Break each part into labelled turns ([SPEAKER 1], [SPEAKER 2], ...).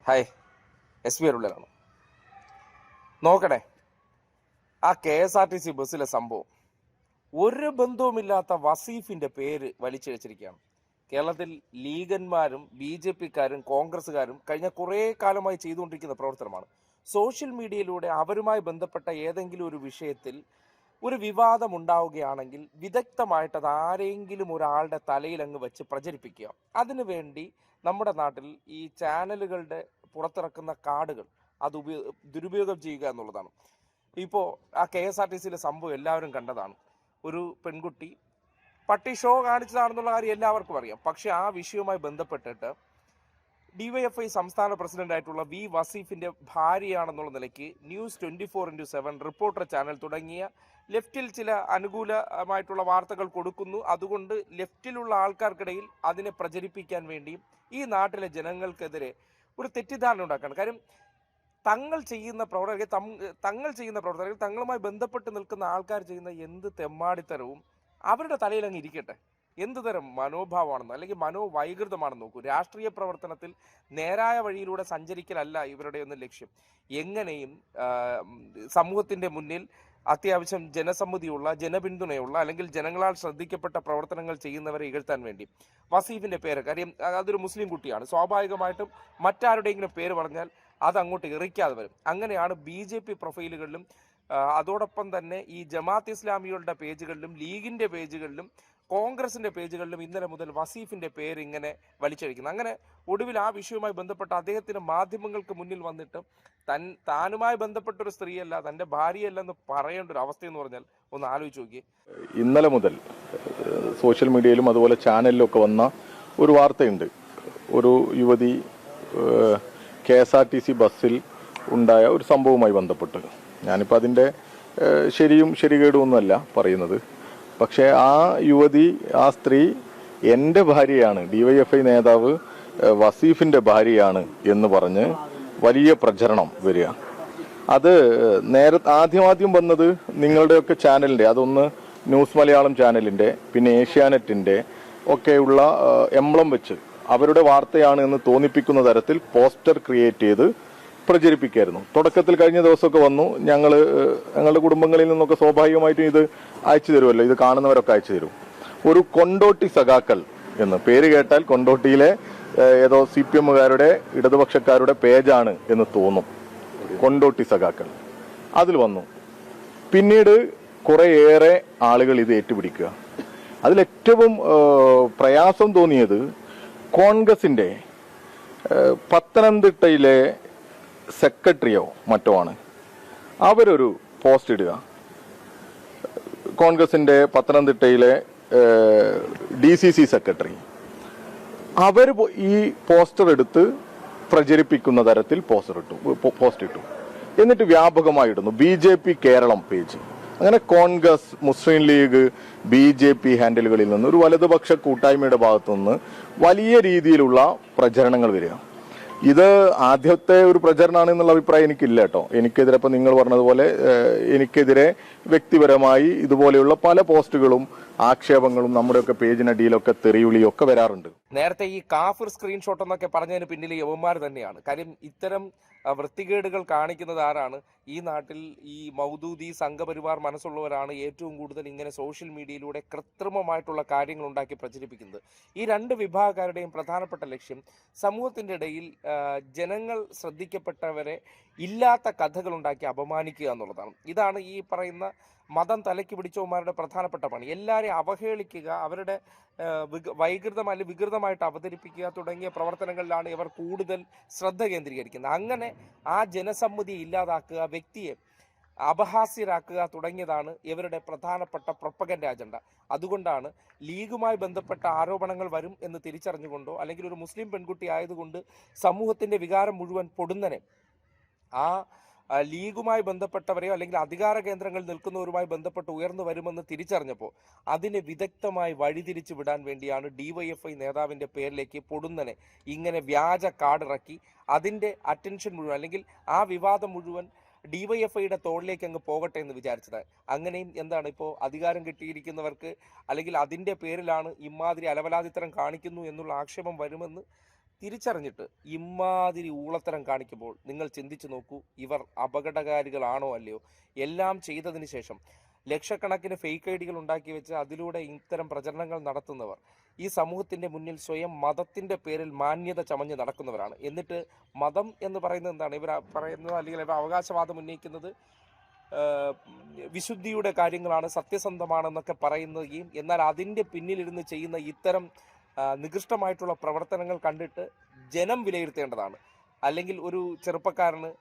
[SPEAKER 1] Hi, S B അരുളിലാണ്. നോക്കണേ, ആ KSRTC ബസ്സിലെ സംഭവം ഒരു ബന്ധവുമില്ലാത്ത വസീഫിന്റെ പേര് വലിച്ചിഴച്ചിരിക്കുകയാണ്. കേരളത്തിൽ ലീഗന്മാരും BJP-ക്കാരും കോൺഗ്രസ്സുകാരും കഴിഞ്ഞ കുറേ കാലമായി ചെയ്തുകൊണ്ടിരിക്കുന്ന പ്രവർത്തനമാണ്. സോഷ്യൽ മീഡിയയിലൂടെ അവരുമായി ബന്ധപ്പെട്ട ഏതെങ്കിലും ഒരു വിഷയത്തിൽ ഒരു വിവാദം ഉണ്ടാവുകയാണെങ്കിൽ വിദഗ്ധമായിട്ട് അത് ആരെങ്കിലും ഒരാളുടെ തലയിൽ അങ്ങ് വെച്ച് പ്രചരിപ്പിക്കുക. അതിനുവേണ്ടി നമ്മുടെ നാട്ടിൽ ഈ ചാനലുകളുടെ പുറത്തിറക്കുന്ന കാർഡുകൾ അത് ദുരുപയോഗം ചെയ്യുക എന്നുള്ളതാണ്. ഇപ്പോൾ ആ KSRTC-യിലെ സംഭവം എല്ലാവരും കണ്ടതാണ്. ഒരു പെൺകുട്ടി പട്ടി ഷോ കാണിച്ചതാണെന്നുള്ള കാര്യം എല്ലാവർക്കും അറിയാം. പക്ഷെ ആ വിഷയവുമായി ബന്ധപ്പെട്ടിട്ട് DYFI സംസ്ഥാന പ്രസിഡന്റായിട്ടുള്ള V വസീഫിന്റെ ഭാര്യയാണെന്നുള്ള നിലയ്ക്ക് ന്യൂസ് 24x7, റിപ്പോർട്ടർ ചാനൽ തുടങ്ങിയ ലെഫ്റ്റിൽ ചില അനുകൂലമായിട്ടുള്ള വാർത്തകൾ കൊടുക്കുന്നു. അതുകൊണ്ട് ലെഫ്റ്റിലുള്ള ആൾക്കാർക്കിടയിൽ അതിനെ പ്രചരിപ്പിക്കാൻ വേണ്ടിയും ഈ നാട്ടിലെ ജനങ്ങൾക്കെതിരെ ഒരു തെറ്റിദ്ധാരണ ഉണ്ടാക്കാണ്. കാര്യം തങ്ങൾ ചെയ്യുന്ന പ്രവർത്തകർ തങ്ങളുമായി ബന്ധപ്പെട്ട് നിൽക്കുന്ന ആൾക്കാർ ചെയ്യുന്ന എന്ത് തെമ്മാടിത്തരവും അവരുടെ തലയിൽ അങ്ങ് ഇരിക്കട്ടെ. എന്ത് തരം മനോഭാവമാണെന്നോ അല്ലെങ്കിൽ മനോവൈകൃതമാണെന്ന് നോക്കൂ. രാഷ്ട്രീയ പ്രവർത്തനത്തിൽ നേരായ വഴിയിലൂടെ സഞ്ചരിക്കലല്ല ഇവരുടെ ഒന്നും ലക്ഷ്യം. എങ്ങനെയും സമൂഹത്തിന്റെ മുന്നിൽ അത്യാവശ്യം ജനസമ്മതിയുള്ള, ജനപിന്തുണയുള്ള, അല്ലെങ്കിൽ ജനങ്ങളാൽ ശ്രദ്ധിക്കപ്പെട്ട പ്രവർത്തനങ്ങൾ ചെയ്യുന്നവരെ ഇകഴ്ത്താൻ വേണ്ടി വസീഫിന്റെ പേര്, കാര്യം അതൊരു മുസ്ലിം കുട്ടിയാണ്, സ്വാഭാവികമായിട്ടും മറ്റാരുടെയെങ്കിലും പേര് പറഞ്ഞാൽ അത് അങ്ങോട്ട് എറിക്കാതെ വരും. അങ്ങനെയാണ് BJP പ്രൊഫൈലുകളിലും അതോടൊപ്പം തന്നെ ഈ ജമാഅത്ത് ഇസ്ലാമികളുടെ പേജുകളിലും ലീഗിന്റെ പേജുകളിലും കോൺഗ്രസിന്റെ പേജുകളിലും ഇന്നലെ മുതൽ വസീഫിന്റെ പേര് ഇങ്ങനെ വലിച്ചഴിക്കുന്നു. അങ്ങനെ ഒടുവിൽ ആ വിഷയവുമായി ബന്ധപ്പെട്ട അദ്ദേഹത്തിന് മാധ്യമങ്ങൾക്ക് മുന്നിൽ വന്നിട്ട് താനുമായി ബന്ധപ്പെട്ടൊരു സ്ത്രീയല്ല, തന്റെ ഭാര്യയല്ലെന്ന് പറയേണ്ട ഒരു അവസ്ഥ എന്ന് പറഞ്ഞാൽ ഒന്ന് ആലോചിച്ച് നോക്കിയേ.
[SPEAKER 2] ഇന്നലെ മുതൽ സോഷ്യൽ മീഡിയയിലും അതുപോലെ ചാനലിലും ഒക്കെ വന്ന ഒരു വാർത്തയുണ്ട്. ഒരു യുവതി KSRTC ബസ്സിൽ ഉണ്ടായ ഒരു സംഭവവുമായി ബന്ധപ്പെട്ട്. ഞാനിപ്പോൾ അതിൻ്റെ ശരിയും ശരികേടും ഒന്നുമല്ല പറയുന്നത്. പക്ഷേ ആ യുവതി, ആ സ്ത്രീ എൻ്റെ ഭാര്യയാണ്, DYFI നേതാവ് വസീഫിൻ്റെ ഭാര്യയാണ് എന്ന് പറഞ്ഞ് വലിയ പ്രചരണം വരിക. അത് ആദ്യം വന്നത് നിങ്ങളുടെയൊക്കെ ചാനലിൻ്റെ, അതൊന്ന് ന്യൂസ് മലയാളം ചാനലിൻ്റെ, പിന്നെ ഏഷ്യാനെറ്റിൻ്റെ ഒക്കെയുള്ള എംബ്ലം വെച്ച് അവരുടെ വാർത്തയാണ് എന്ന് തോന്നിപ്പിക്കുന്ന തരത്തിൽ പോസ്റ്റർ ക്രിയേറ്റ് ചെയ്ത് പ്രചരിപ്പിക്കായിരുന്നു. തുടക്കത്തിൽ കഴിഞ്ഞ ദിവസമൊക്കെ വന്നു, ഞങ്ങളുടെ കുടുംബങ്ങളിൽ നിന്നൊക്കെ സ്വാഭാവികമായിട്ടും ഇത് അയച്ചു തരുമല്ലോ, ഇത് കാണുന്നവരൊക്കെ അയച്ചു തരും. ഒരു കൊണ്ടോട്ടി സഖാക്കൾ എന്ന് പേര് കേട്ടാൽ കൊണ്ടോട്ടിയിലെ ഏതോ CPM-കാരുടെ ഇടതുപക്ഷക്കാരുടെ പേജാണ് എന്ന് തോന്നും. കൊണ്ടോട്ടി സഖാക്കൾ അതിൽ വന്നു. പിന്നീട് കുറേയേറെ ആളുകൾ ഇത് ഏറ്റുപിടിക്കുക. അതിലേറ്റവും പ്രയാസം തോന്നിയത് കോൺഗ്രസിന്റെ പത്തനംതിട്ടയിലെ സെക്രട്ടറിയോ മറ്റോ ആണ്. അവരൊരു പോസ്റ്റ് ഇടുക. കോൺഗ്രസിന്റെ പത്തനംതിട്ടയിലെ DCC സെക്രട്ടറി അവർ ഈ പോസ്റ്റർ എടുത്ത് പ്രചരിപ്പിക്കുന്ന തരത്തിൽ പോസ്റ്റ് ഇട്ടു. എന്നിട്ട് വ്യാപകമായി ഇടുന്നു. BJP കേരളം പേജ്, അങ്ങനെ കോൺഗ്രസ്, മുസ്ലിം ലീഗ്, BJP ഹാൻഡിലുകളിൽ നിന്ന്, ഒരു വലതുപക്ഷ കൂട്ടായ്മയുടെ ഭാഗത്തു നിന്ന് വലിയ രീതിയിലുള്ള പ്രചരണങ്ങൾ വരിക. ഇത് ആദ്യത്തെ ഒരു പ്രചരണമാണ് എന്നുള്ള അഭിപ്രായം എനിക്കില്ല കേട്ടോ. എനിക്കെതിരെ ഇപ്പം നിങ്ങൾ പറഞ്ഞതുപോലെ എനിക്കെതിരെ വ്യക്തിപരമായി ഇതുപോലെയുള്ള പല പോസ്റ്റുകളും ആക്ഷേപങ്ങളും നമ്മുടെയൊക്കെ പേജിനടിയിലൊക്കെ തെറിവിളിയൊക്കെ വരാറുണ്ട്.
[SPEAKER 1] നേരത്തെ ഈ കാഫിർ സ്ക്രീൻഷോട്ട് എന്നൊക്കെ പറഞ്ഞതിന് പിന്നിൽ യവന്മാർ തന്നെയാണ്. കാര്യം ഇത്തരം വൃത്തികേടുകൾ കാണിക്കുന്നത് ആരാണ്? ഈ നാട്ടിൽ ഈ മൗദൂദി സംഘപരിവാർ മനസ്സുള്ളവരാണ് ഏറ്റവും കൂടുതൽ ഇങ്ങനെ സോഷ്യൽ മീഡിയയിലൂടെ കൃത്രിമമായിട്ടുള്ള കാര്യങ്ങൾ ഉണ്ടാക്കി പ്രചരിപ്പിക്കുന്നത്. ഈ രണ്ട് വിഭാഗക്കാരുടെയും പ്രധാനപ്പെട്ട ലക്ഷ്യം സമൂഹത്തിൻ്റെ ഇടയിൽ ജനങ്ങൾ ശ്രദ്ധിക്കപ്പെട്ടവരെ ഇല്ലാത്ത കഥകൾ ഉണ്ടാക്കി അപമാനിക്കുക എന്നുള്ളതാണ്. ഇതാണ് ഈ പറയുന്ന മതം തലയ്ക്ക് പിടിച്ചവന്മാരുടെ പ്രധാനപ്പെട്ട പണി. എല്ലാവരെയും അവഹേളിക്കുക, അവരുടെ വികൃതമായിട്ട് അവതരിപ്പിക്കുക തുടങ്ങിയ പ്രവർത്തനങ്ങളിലാണ് ഇവർ കൂടുതൽ ശ്രദ്ധ കേന്ദ്രീകരിക്കുന്നത്. അങ്ങനെ ആ ജനസമ്മതിയെ ഇല്ലാതാക്കുക, വ്യക്തിയെ അപഹാസ്യരാക്കുക തുടങ്ങിയതാണ് ഇവരുടെ പ്രധാനപ്പെട്ട പ്രൊപ്പഗൻഡ അജണ്ട. അതുകൊണ്ടാണ് ലീഗുമായി ബന്ധപ്പെട്ട ആരോപണങ്ങൾ വരും എന്ന് തിരിച്ചറിഞ്ഞുകൊണ്ടോ അല്ലെങ്കിൽ ഒരു മുസ്ലിം പെൺകുട്ടി ആയതുകൊണ്ട് സമൂഹത്തിന്റെ വികാരം മുഴുവൻ പൊടുന്നനെ ആ ലീഗുമായി ബന്ധപ്പെട്ടവരെയോ അല്ലെങ്കിൽ അധികാര കേന്ദ്രങ്ങളിൽ നിൽക്കുന്നവരുമായി ബന്ധപ്പെട്ട് ഉയർന്നു വരുമെന്ന് തിരിച്ചറിഞ്ഞപ്പോൾ അതിനെ വിദഗ്ധമായി വഴിതിരിച്ചു വിടാൻ വേണ്ടിയാണ് DYFI നേതാവിൻ്റെ പേരിലേക്ക് പൊടുന്നനെ ഇങ്ങനെ വ്യാജ കാർഡിറക്കി അതിൻ്റെ അറ്റൻഷൻ മുഴുവൻ അല്ലെങ്കിൽ ആ വിവാദം മുഴുവൻ DYFIയുടെ തോളിലേക്ക് അങ്ങ് പോകട്ടെ എന്ന് വിചാരിച്ചത്. അങ്ങനെയും എന്താണ് ഇപ്പോൾ അധികാരം കിട്ടിയിരിക്കുന്നവർക്ക് അല്ലെങ്കിൽ അതിൻ്റെ പേരിലാണ് ഇമാതിരി അലവലാതിത്തരം കാണിക്കുന്നു എന്നുള്ള ആക്ഷേപം വരുമെന്ന് തിരിച്ചറിഞ്ഞിട്ട് ഇമാതിരി ഊളത്തരം കാണിക്കുമ്പോൾ നിങ്ങൾ ചിന്തിച്ചു നോക്കൂ, ഇവർ അപകടകാരികളാണോ അല്ലയോ? എല്ലാം ചെയ്തതിന് ശേഷം ലക്ഷക്കണക്കിന് ഫേക്ക് ഐഡികൾ ഉണ്ടാക്കി വെച്ച് അതിലൂടെ ഇത്തരം പ്രചരണങ്ങൾ നടത്തുന്നവർ ഈ സമൂഹത്തിന്റെ മുന്നിൽ സ്വയം മതത്തിന്റെ പേരിൽ മാന്യത ചമഞ്ഞ് നടക്കുന്നവരാണ്. എന്നിട്ട് മതം എന്ന് പറയുന്നത് എന്താണ്? ഇവർ പറയുന്നത്, അല്ലെങ്കിൽ ഇവർ അവകാശവാദം ഉന്നയിക്കുന്നത് വിശുദ്ധിയുടെ കാര്യങ്ങളാണ്, സത്യസന്ധമാണെന്നൊക്കെ പറയുകയും, എന്നാൽ അതിൻ്റെ പിന്നിലിരുന്ന് ചെയ്യുന്ന ഇത്തരം നികൃഷ്ടമായിട്ടുള്ള പ്രവർത്തനങ്ങൾ കണ്ടിട്ട് ജനം വിലയിരുത്തേണ്ടതാണ്. അല്ലെങ്കിൽ ഒരു ചെറുപ്പക്കാരന്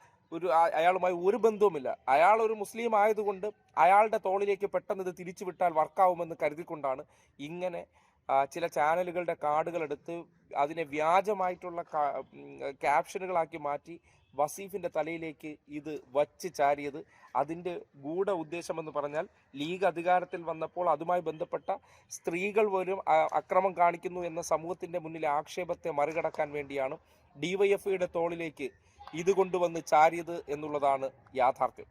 [SPEAKER 1] അയാളുമായി ഒരു ബന്ധവുമില്ല, അയാൾ ഒരു മുസ്ലിം ആയതുകൊണ്ട് അയാളുടെ തോളിലേക്ക് പെട്ടെന്ന് ഇത് തിരിച്ചു വിട്ടാൽ വർക്കാവുമെന്ന് കരുതിക്കൊണ്ടാണ് ഇങ്ങനെ ചില ചാനലുകളുടെ കാർഡുകൾ എടുത്ത് അതിനെ വ്യാജമായിട്ടുള്ള ക്യാപ്ഷനുകളാക്കി മാറ്റി വസീഫിന്റെ തലയിലേക്ക് ഇത് വച്ച് ചാരിയത്. അതിൻ്റെ ഗൂഢ ഉദ്ദേശമെന്ന് പറഞ്ഞാൽ ലീഗ് അധികാരത്തിൽ വന്നപ്പോൾ അതുമായി ബന്ധപ്പെട്ട സ്ത്രീകൾ പോലും അക്രമം കാണിക്കുന്നു എന്ന സമൂഹത്തിന്റെ മുന്നിലെ ആക്ഷേപത്തെ മറികടക്കാൻ വേണ്ടിയാണ് ഡിവൈഎഫ്ഐയുടെ തോളിലേക്ക് ഇത് കൊണ്ടുവന്ന് ചാരിയത് എന്നുള്ളതാണ് യാഥാർത്ഥ്യം.